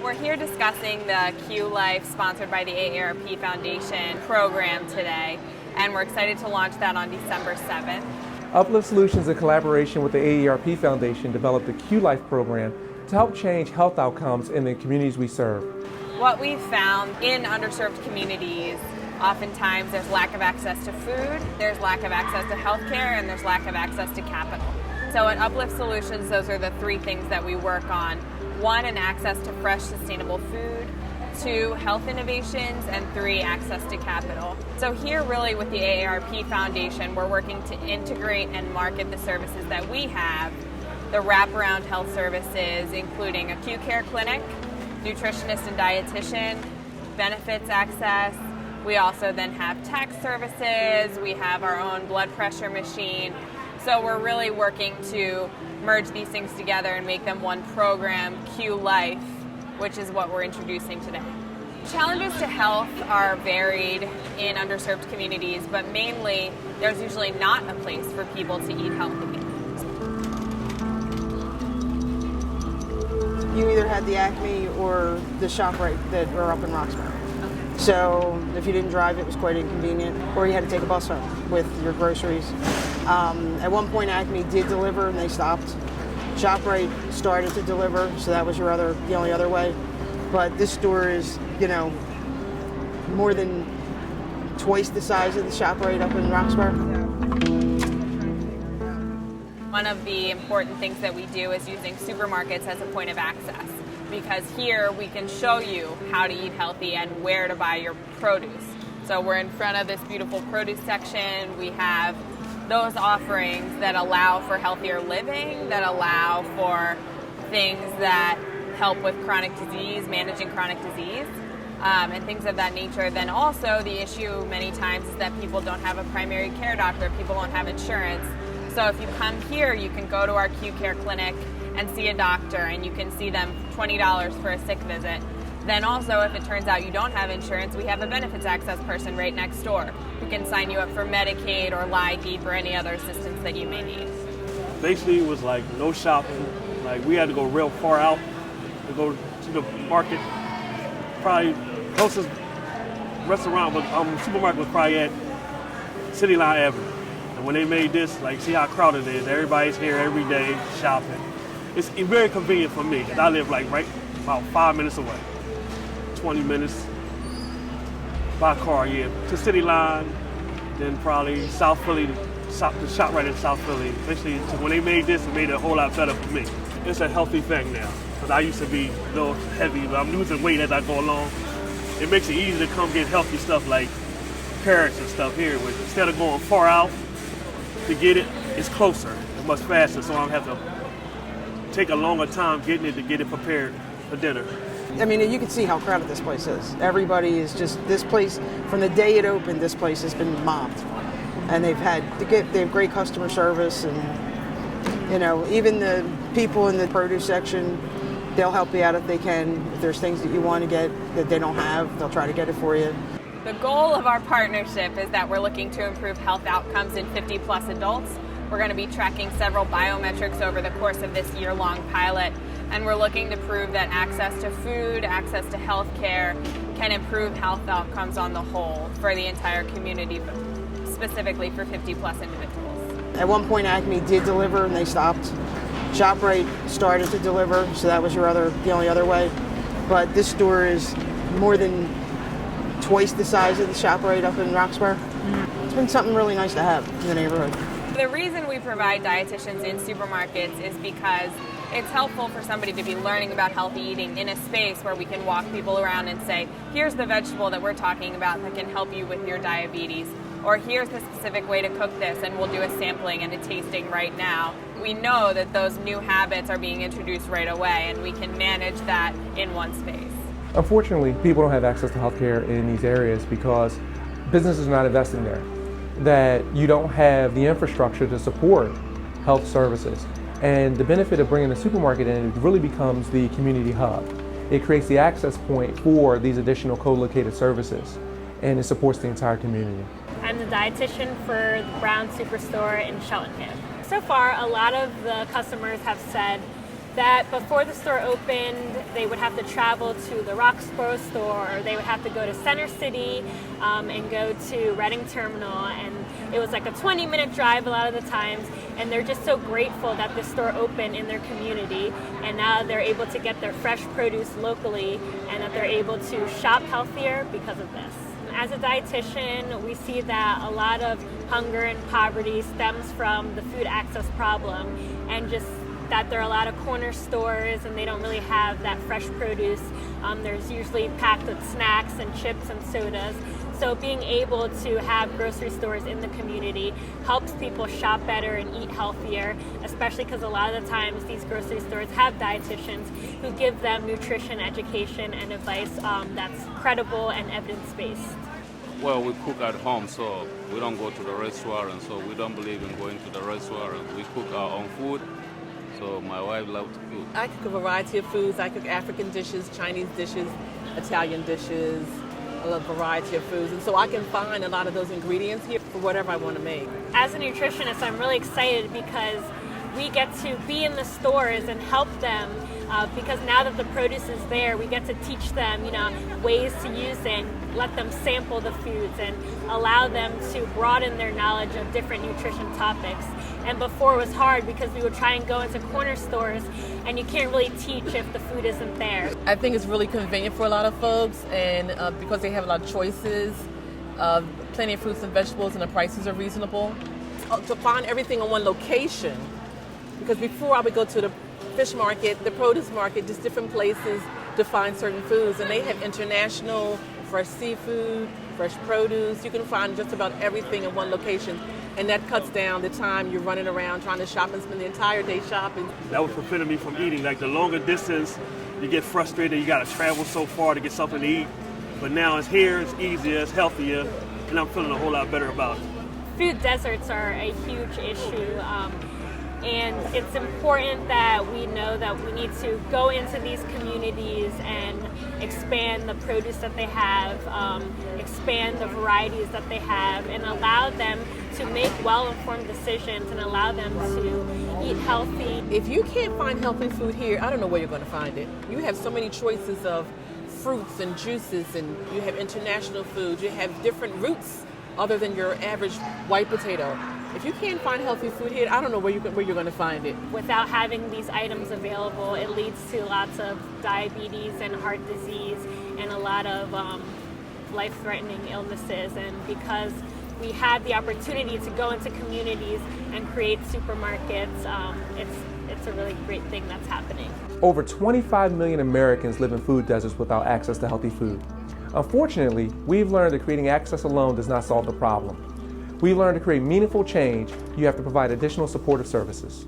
we're here discussing the UpLift sponsored by the AARP Foundation program today, and we're excited to launch that on December 7th. UpLift Solutions, in collaboration with the AARP Foundation, developed the UpLift program to help change health outcomes in the communities we serve. What we've found in underserved communities, oftentimes there's lack of access to food, there's lack of access to healthcare, and there's lack of access to capital. So at UpLift Solutions, those are the three things that we work on. One, an access to fresh, sustainable food. Two, health innovations. And three, access to capital. So here really with the AARP Foundation, we're working to integrate and market the services that we have, the wraparound health services, including acute care clinic, nutritionist and dietitian, benefits access. We also then have tax services, we have our own blood pressure machine. So we're really working to merge these things together and make them one program, UpLift, which is what we're introducing today. Challenges to health are varied in underserved communities, but mainly there's usually not a place for people to eat healthy. You either had the Acme or the ShopRite that were up in Roxbury. So if you didn't drive, it was quite inconvenient, or you had to take a bus home with your groceries. At one point, Acme did deliver, and they stopped. ShopRite started to deliver, so that was the only other way. But this store is, more than twice the size of the ShopRite up in Roxbury. One of the important things that we do is using supermarkets as a point of access, because here we can show you how to eat healthy and where to buy your produce. So we're in front of this beautiful produce section. We have those offerings that allow for healthier living, that allow for things that help with chronic disease, managing chronic disease, and things of that nature. Then also the issue many times is that people don't have a primary care doctor, people don't have insurance. So if you come here, you can go to our acute care clinic and see a doctor, and you can see them $20 for a sick visit. Then also, if it turns out you don't have insurance, we have a benefits access person right next door who can sign you up for Medicaid or LIDEEP or any other assistance that you may need. Basically, it was like no shopping. Like we had to go real far out to go to the market. Probably closest restaurant was supermarket was probably at City Line Avenue. And when they made this, like, see how crowded it is. Everybody's here every day shopping. It's very convenient for me, because I live like right about 5 minutes away. 20 minutes by car, to City Line, then probably South Philly, the shop right in South Philly. Basically, when they made this, it made it a whole lot better for me. It's a healthy thing now, because I used to be a little heavy, but I'm losing weight as I go along. It makes it easy to come get healthy stuff like carrots and stuff here. Instead of going far out to get it, it's closer and much faster, so I don't have to take a longer time getting it to get it prepared for dinner. I mean, you can see how crowded this place is. Everybody is just, this place, from the day it opened, this place has been mobbed. And they have great customer service, and even the people in the produce section, they'll help you out if they can. If there's things that you want to get that they don't have, they'll try to get it for you. The goal of our partnership is that we're looking to improve health outcomes in 50+ adults. We're going to be tracking several biometrics over the course of this year-long pilot, and we're looking to prove that access to food, access to health care can improve health outcomes on the whole for the entire community, but specifically for 50+ individuals. At one point, Acme did deliver, and they stopped. ShopRite started to deliver, so that was the only other way. But this store is more than twice the size of the ShopRite up in Roxbury. It's been something really nice to have in the neighborhood. The reason we provide dietitians in supermarkets is because it's helpful for somebody to be learning about healthy eating in a space where we can walk people around and say, here's the vegetable that we're talking about that can help you with your diabetes, or here's the specific way to cook this, and we'll do a sampling and a tasting right now. We know that those new habits are being introduced right away, and we can manage that in one space. Unfortunately, people don't have access to healthcare in these areas because businesses are not investing there. That you don't have the infrastructure to support health services. And the benefit of bringing a supermarket in, it really becomes the community hub. It creates the access point for these additional co-located services, and it supports the entire community. I'm the dietitian for Brown Superstore in Cheltenham. So far, a lot of the customers have said that before the store opened, they would have to travel to the Roxborough store, or they would have to go to Center City and go to Reading Terminal, and it was like a 20-minute drive a lot of the times, and they're just so grateful that the store opened in their community, and now they're able to get their fresh produce locally, and that they're able to shop healthier because of this. As a dietitian, we see that a lot of hunger and poverty stems from the food access problem, and just that there are a lot of corner stores and they don't really have that fresh produce. There's usually packed with snacks and chips and sodas. So being able to have grocery stores in the community helps people shop better and eat healthier, especially because a lot of the times these grocery stores have dietitians who give them nutrition education and advice that's credible and evidence-based. Well, we cook at home, so we don't go to the restaurant, so we don't believe in going to the restaurant. We cook our own food, so my wife loves to cook. I cook a variety of foods. I cook African dishes, Chinese dishes, Italian dishes, a variety of foods. And so I can find a lot of those ingredients here for whatever I want to make. As a nutritionist, I'm really excited because we get to be in the stores and help them because now that the produce is there, we get to teach them, ways to use it, and let them sample the foods and allow them to broaden their knowledge of different nutrition topics. And before it was hard because we would try and go into corner stores and you can't really teach if the food isn't there. I think it's really convenient for a lot of folks, and because they have a lot of choices, plenty of fruits and vegetables, and the prices are reasonable. To find everything in one location, because before I would go to the fish market, the produce market, just different places to find certain foods, and they have international fresh seafood, fresh produce. You can find just about everything in one location, and that cuts down the time you're running around trying to shop and spend the entire day shopping. That was preventing me from eating. Like the longer distance, you get frustrated, you gotta travel so far to get something to eat. But now it's here, it's easier, it's healthier, and I'm feeling a whole lot better about it. Food deserts are a huge issue. And it's important that we know that we need to go into these communities and expand the produce that they have, expand the varieties that they have, and allow them to make well-informed decisions and allow them to eat healthy. If you can't find healthy food here, I don't know where you're going to find it. You have so many choices of fruits and juices, and you have international foods, you have different roots other than your average white potato. If you can't find healthy food here, I don't know where you're going to find it. Without having these items available, it leads to lots of diabetes and heart disease and a lot of life-threatening illnesses. And because we have the opportunity to go into communities and create supermarkets, it's a really great thing that's happening. Over 25 million Americans live in food deserts without access to healthy food. Unfortunately, we've learned that creating access alone does not solve the problem. We've learned to create meaningful change, you have to provide additional supportive services.